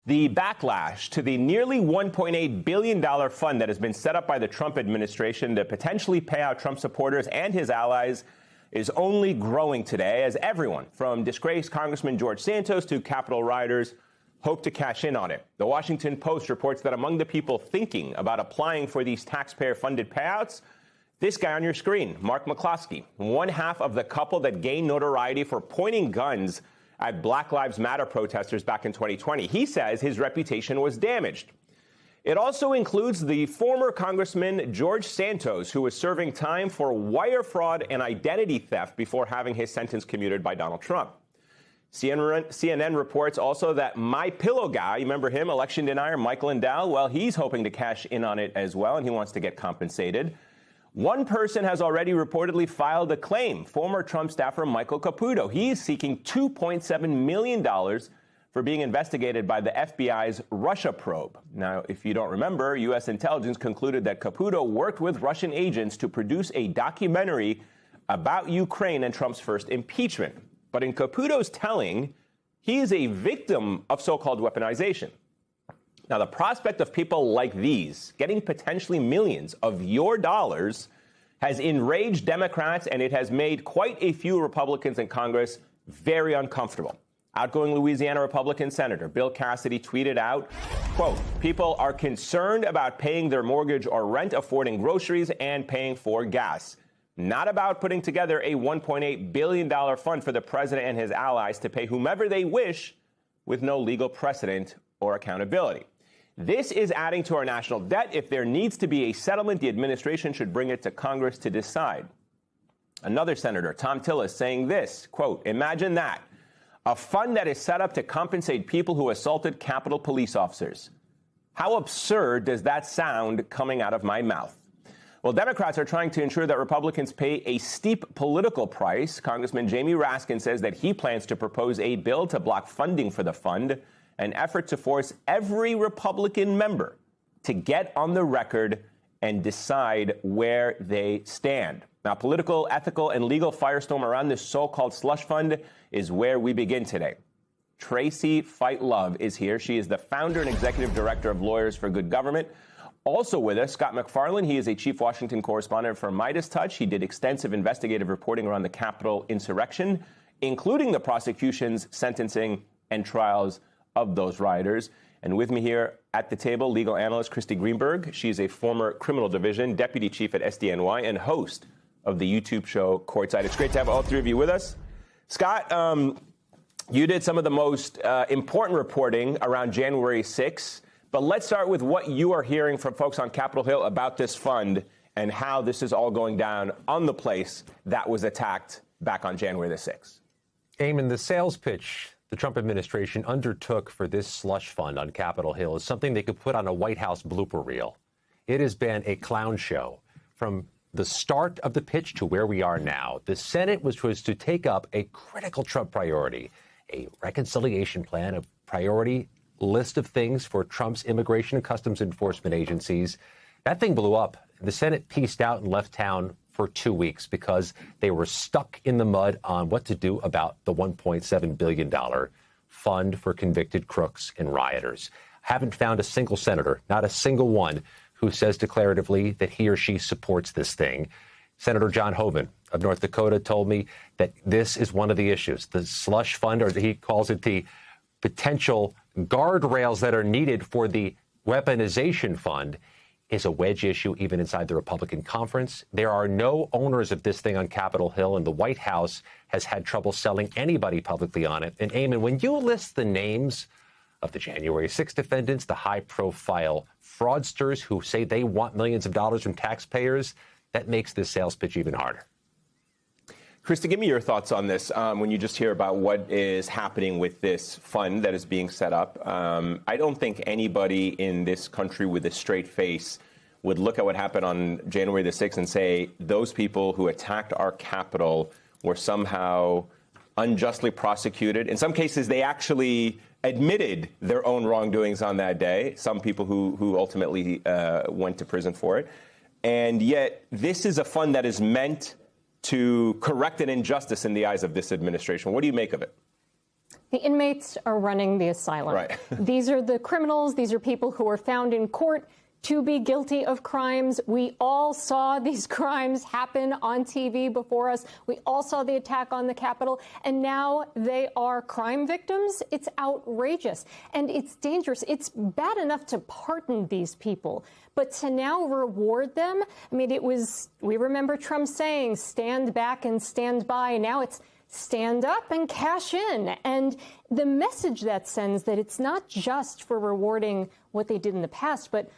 The backlash to the nearly $1.8 billion fund that has been set up by the Trump administration to potentially pay out Trump supporters and his allies is only growing today as everyone, from disgraced Congressman George Santos to Capitol rioters, hope to cash in on it. The Washington Post reports that among the people thinking about applying for these taxpayer-funded payouts, this guy on your screen, Mark McCloskey, one half of the couple that gained notoriety for pointing guns at Black Lives Matter protesters back in 2020. He says his reputation was damaged. It also includes the former Congressman George Santos, who was serving time for wire fraud and identity theft before having his sentence commuted by Donald Trump. CNN reports also that My Pillow guy, you remember him, election denier Michael Lindell, well, he's hoping to cash in on it as well, and he wants to get compensated. One person has already reportedly filed a claim, former Trump staffer Michael Caputo. He's seeking $2.7 million for being investigated by the FBI's Russia probe. Now, if you don't remember, U.S. intelligence concluded that Caputo worked with Russian agents to produce a documentary about Ukraine and Trump's first impeachment. But in Caputo's telling, he is a victim of so-called weaponization. Now, the prospect of people like these getting potentially millions of your dollars has enraged Democrats, and it has made quite a few Republicans in Congress very uncomfortable. Outgoing Louisiana Republican Senator Bill Cassidy tweeted out, quote, people are concerned about paying their mortgage or rent, affording groceries, and paying for gas. Not about putting together a $1.8 billion fund for the president and his allies to pay whomever they wish with no legal precedent or accountability. This is adding to our national debt. If there needs to be a settlement, the administration should bring it to Congress to decide. Another senator, Tom Tillis, saying this, quote, imagine that. A fund that is set up to compensate people who assaulted Capitol police officers. How absurd does that sound coming out of my mouth? Well, Democrats are trying to ensure that Republicans pay a steep political price. Congressman Jamie Raskin says that he plans to propose a bill to block funding for the fund, an effort to force every Republican member to get on the record and decide where they stand. Now, political, ethical, and legal firestorm around this so-called slush fund is where we begin today. Tracy Fight Love is here. She is the founder and executive director of Lawyers for Good Government. Also with us, Scott McFarland. He is a chief Washington correspondent for Midas Touch. He did extensive investigative reporting around the Capitol insurrection, including the prosecution's sentencing and trials of those rioters. And with me here at the table, legal analyst Christy Greenberg. She's a former criminal division deputy chief at SDNY and host of the YouTube show Courtside. It's great to have all three of you with us. Scott, you did some of the most important reporting around January 6th, but let's start with what you are hearing from folks on Capitol Hill about this fund and how this is all going down on the place that was attacked back on January the 6th. Eamon, the sales pitch the Trump administration undertook for this slush fund on Capitol Hill is something they could put on a White House blooper reel. It has been a clown show from the start of the pitch to where we are now. The Senate was to take up a critical Trump priority, a reconciliation plan, a priority list of things for Trump's immigration and customs enforcement agencies. That thing blew up. The Senate pieced out and left town for 2 weeks because they were stuck in the mud on what to do about the $1.7 billion fund for convicted crooks and rioters. Haven't found a single senator, not a single one, who says declaratively that he or she supports this thing. Senator John Hoeven of North Dakota told me that this is one of the issues. The slush fund, or he calls it the potential guardrails that are needed for the weaponization fund, is a wedge issue even inside the Republican conference. There are no owners of this thing on Capitol Hill, and the White House has had trouble selling anybody publicly on it. And Eamon, when you list the names of the January 6th defendants, the high-profile fraudsters who say they want millions of dollars from taxpayers, that makes this sales pitch even harder. Krista, give me your thoughts on this when you just hear about what is happening with this fund that is being set up. I don't think anybody in this country with a straight face would look at what happened on January the 6th and say those people who attacked our Capitol were somehow unjustly prosecuted. In some cases, they actually admitted their own wrongdoings on that day, some people who ultimately went to prison for it. And yet this is a fund that is meant to correct an injustice in the eyes of this administration. What do you make of it? The inmates are running the asylum. Right. These are the criminals. These are people who are found in court to be guilty of crimes. We all saw these crimes happen on TV before us. We all saw the attack on the Capitol, and now they are crime victims. It's outrageous, and it's dangerous. It's bad enough to pardon these people, but to now reward them, I mean, we remember Trump saying, stand back and stand by. Now it's stand up and cash in. And the message that sends that it's not just for rewarding what they did in the past, but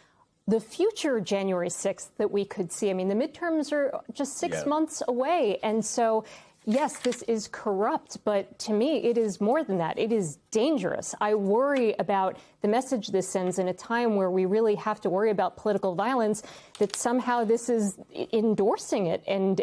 the future January 6th that we could see. I mean, the midterms are just six months away. And so, yes, this is corrupt. But to me, it is more than that. It is dangerous. I worry about the message this sends in a time where we really have to worry about political violence, that somehow this is endorsing it. And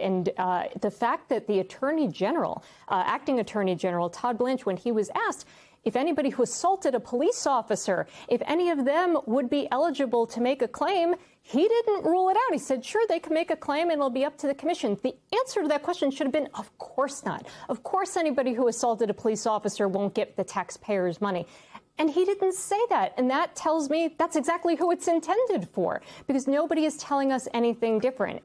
the fact that the Attorney General, acting Attorney General Todd Blanche, when he was asked if anybody who assaulted a police officer, if any of them would be eligible to make a claim, he didn't rule it out. He said, sure, they can make a claim and it'll be up to the commission. The answer to that question should have been, of course not. Of course, anybody who assaulted a police officer won't get the taxpayers' money. And he didn't say that. And that tells me that's exactly who it's intended for, because nobody is telling us anything different.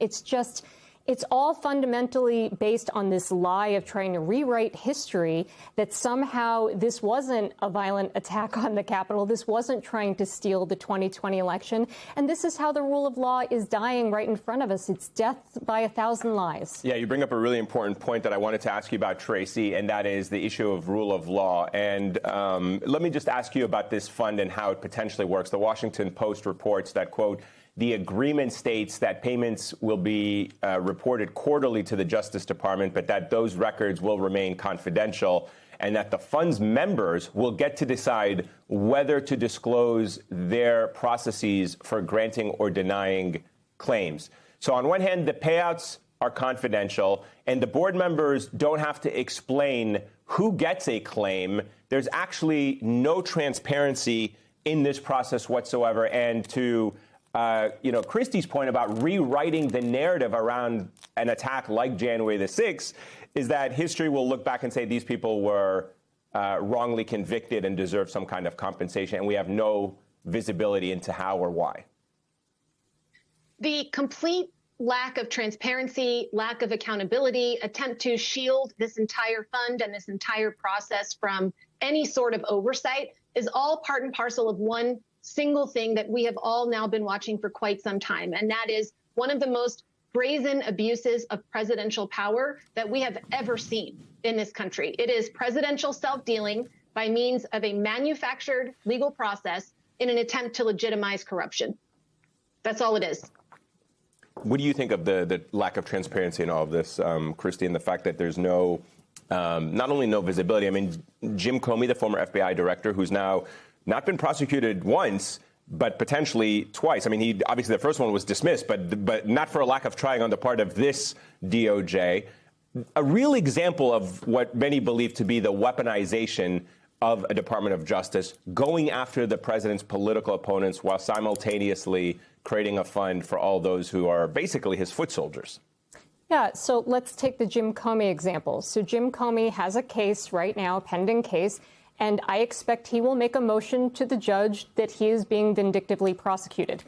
It's all fundamentally based on this lie of trying to rewrite history, that somehow this wasn't a violent attack on the Capitol. This wasn't trying to steal the 2020 election. And this is how the rule of law is dying right in front of us. It's death by 1,000 lies. Yeah, you bring up a really important point that I wanted to ask you about, Tracy, and that is the issue of rule of law. And let me just ask you about this fund and how it potentially works. The Washington Post reports that, quote, the agreement states that payments will be reported quarterly to the Justice Department, but that those records will remain confidential, and that the fund's members will get to decide whether to disclose their processes for granting or denying claims. So on one hand, the payouts are confidential, and the board members don't have to explain who gets a claim. There's actually no transparency in this process whatsoever. And to Christie's point about rewriting the narrative around an attack like January the 6th is that history will look back and say these people were wrongly convicted and deserve some kind of compensation, and we have no visibility into how or why. The complete lack of transparency, lack of accountability, attempt to shield this entire fund and this entire process from any sort of oversight is all part and parcel of one single thing that we have all now been watching for quite some time. And that is one of the most brazen abuses of presidential power that we have ever seen in this country. It is presidential self-dealing by means of a manufactured legal process in an attempt to legitimize corruption. That's all it is. What do you think of the lack of transparency in all of this, Christie, and the fact that there's no, not only no visibility, I mean, Jim Comey, the former FBI director, who's now not been prosecuted once, but potentially twice. I mean, he obviously the first one was dismissed, but not for a lack of trying on the part of this DOJ. A real example of what many believe to be the weaponization of a Department of Justice, going after the president's political opponents while simultaneously creating a fund for all those who are basically his foot soldiers. Yeah, so let's take the Jim Comey example. So Jim Comey has a case right now, a pending case, and I expect he will make a motion to the judge that he is being vindictively prosecuted.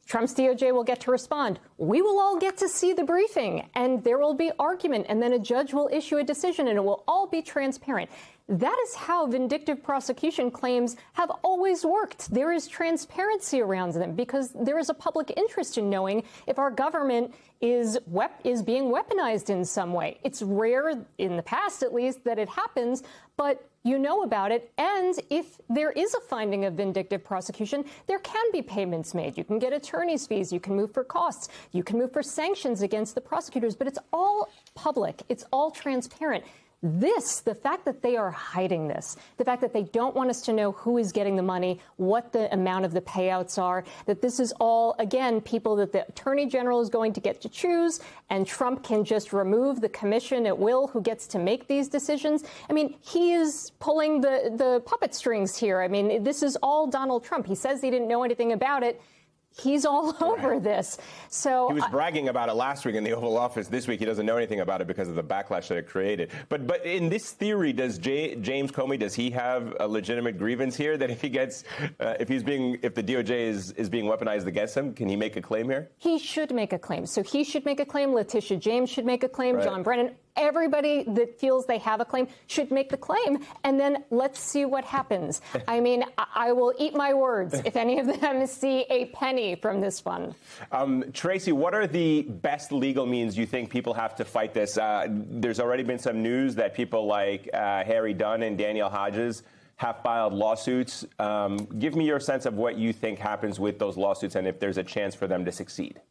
Trump's DOJ will get to respond. We will all get to see the briefing, and there will be argument, and then a judge will issue a decision, and it will all be transparent. That is how vindictive prosecution claims have always worked. There is transparency around them because there is a public interest in knowing if our government is being weaponized in some way. It's rare, in the past at least, that it happens, but you know about it. And if there is a finding of vindictive prosecution, there can be payments made. You can get attorney's fees. You can move for costs. You can move for sanctions against the prosecutors. But it's all public. It's all transparent. The fact that they are hiding this, the fact that they don't want us to know who is getting the money, what the amount of the payouts are, that this is all, again, people that the Attorney General is going to get to choose, and Trump can just remove the commission at will who gets to make these decisions. I mean, he is pulling the puppet strings here. I mean, this is all Donald Trump. He says he didn't know anything about it. He's all over this. So he was bragging about it last week in the Oval Office. This week, he doesn't know anything about it because of the backlash that it created. But in this theory, does James Comey, does he have a legitimate grievance here that if he gets, if the DOJ is being weaponized against him, can he make a claim here? He should make a claim. So he should make a claim. Letitia James should make a claim. Right. John Brennan. Everybody that feels they have a claim should make the claim, and then let's see what happens. I mean, I will eat my words if any of them see a penny from this fund. Tracy, what are the best legal means you think people have to fight this? There's already been some news that people like Harry Dunn and Daniel Hodges have filed lawsuits. Give me your sense of what you think happens with those lawsuits and if there's a chance for them to succeed.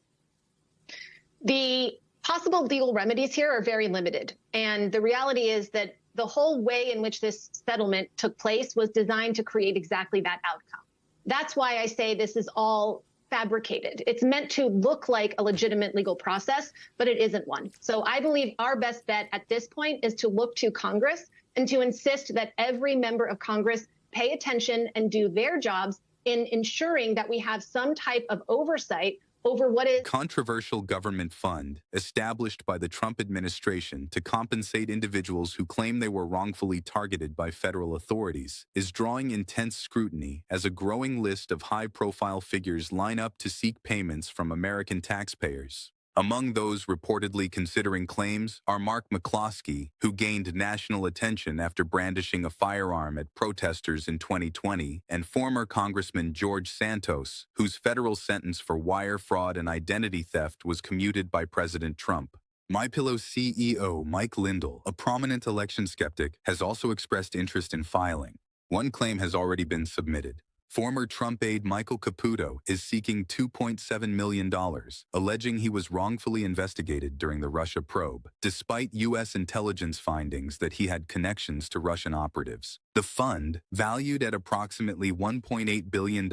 The possible legal remedies here are very limited. And the reality is that the whole way in which this settlement took place was designed to create exactly that outcome. That's why I say this is all fabricated. It's meant to look like a legitimate legal process, but it isn't one. So I believe our best bet at this point is to look to Congress and to insist that every member of Congress pay attention and do their jobs in ensuring that we have some type of oversight over what is controversial government fund established by the Trump administration to compensate individuals who claim they were wrongfully targeted by federal authorities is drawing intense scrutiny as a growing list of high-profile figures line up to seek payments from American taxpayers. Among those reportedly considering claims are Mark McCloskey, who gained national attention after brandishing a firearm at protesters in 2020, and former Congressman George Santos, whose federal sentence for wire fraud and identity theft was commuted by President Trump. MyPillow CEO Mike Lindell, a prominent election skeptic, has also expressed interest in filing. One claim has already been submitted. Former Trump aide Michael Caputo is seeking $2.7 million, alleging he was wrongfully investigated during the Russia probe, despite U.S. intelligence findings that he had connections to Russian operatives. The fund, valued at approximately $1.8 billion,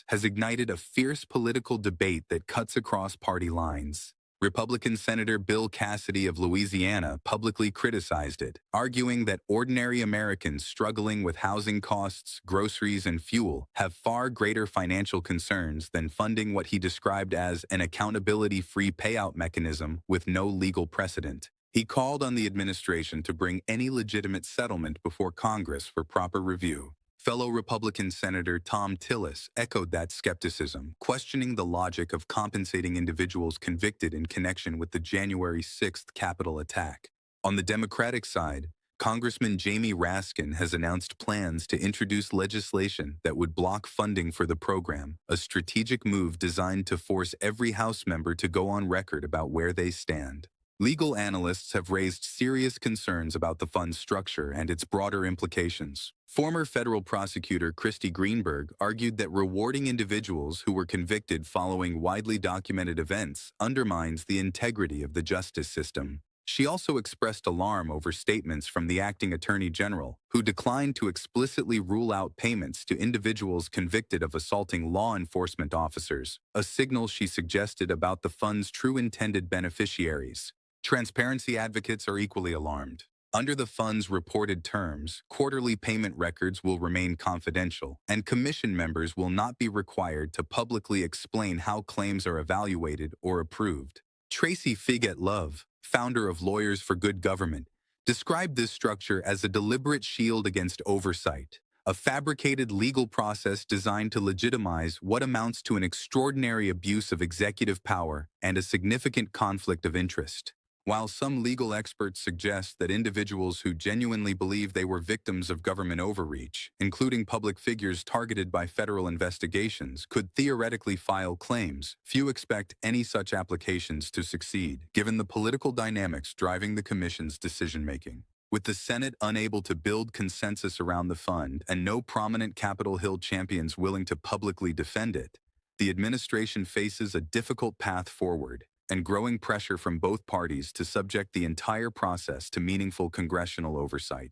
has ignited a fierce political debate that cuts across party lines. Republican Senator Bill Cassidy of Louisiana publicly criticized it, arguing that ordinary Americans struggling with housing costs, groceries, and fuel have far greater financial concerns than funding what he described as an accountability-free payout mechanism with no legal precedent. He called on the administration to bring any legitimate settlement before Congress for proper review. Fellow Republican Senator Tom Tillis echoed that skepticism, questioning the logic of compensating individuals convicted in connection with the January 6th Capitol attack. On the Democratic side, Congressman Jamie Raskin has announced plans to introduce legislation that would block funding for the program, a strategic move designed to force every House member to go on record about where they stand. Legal analysts have raised serious concerns about the fund's structure and its broader implications. Former federal prosecutor Christy Greenberg argued that rewarding individuals who were convicted following widely documented events undermines the integrity of the justice system. She also expressed alarm over statements from the acting attorney general, who declined to explicitly rule out payments to individuals convicted of assaulting law enforcement officers, a signal she suggested about the fund's true intended beneficiaries. Transparency advocates are equally alarmed. Under the fund's reported terms, quarterly payment records will remain confidential, and commission members will not be required to publicly explain how claims are evaluated or approved. Tracy Figuet Love, founder of Lawyers for Good Government, described this structure as a deliberate shield against oversight, a fabricated legal process designed to legitimize what amounts to an extraordinary abuse of executive power and a significant conflict of interest. While some legal experts suggest that individuals who genuinely believe they were victims of government overreach, including public figures targeted by federal investigations, could theoretically file claims, few expect any such applications to succeed, given the political dynamics driving the Commission's decision-making. With the Senate unable to build consensus around the fund and no prominent Capitol Hill champions willing to publicly defend it, the administration faces a difficult path forward and growing pressure from both parties to subject the entire process to meaningful congressional oversight.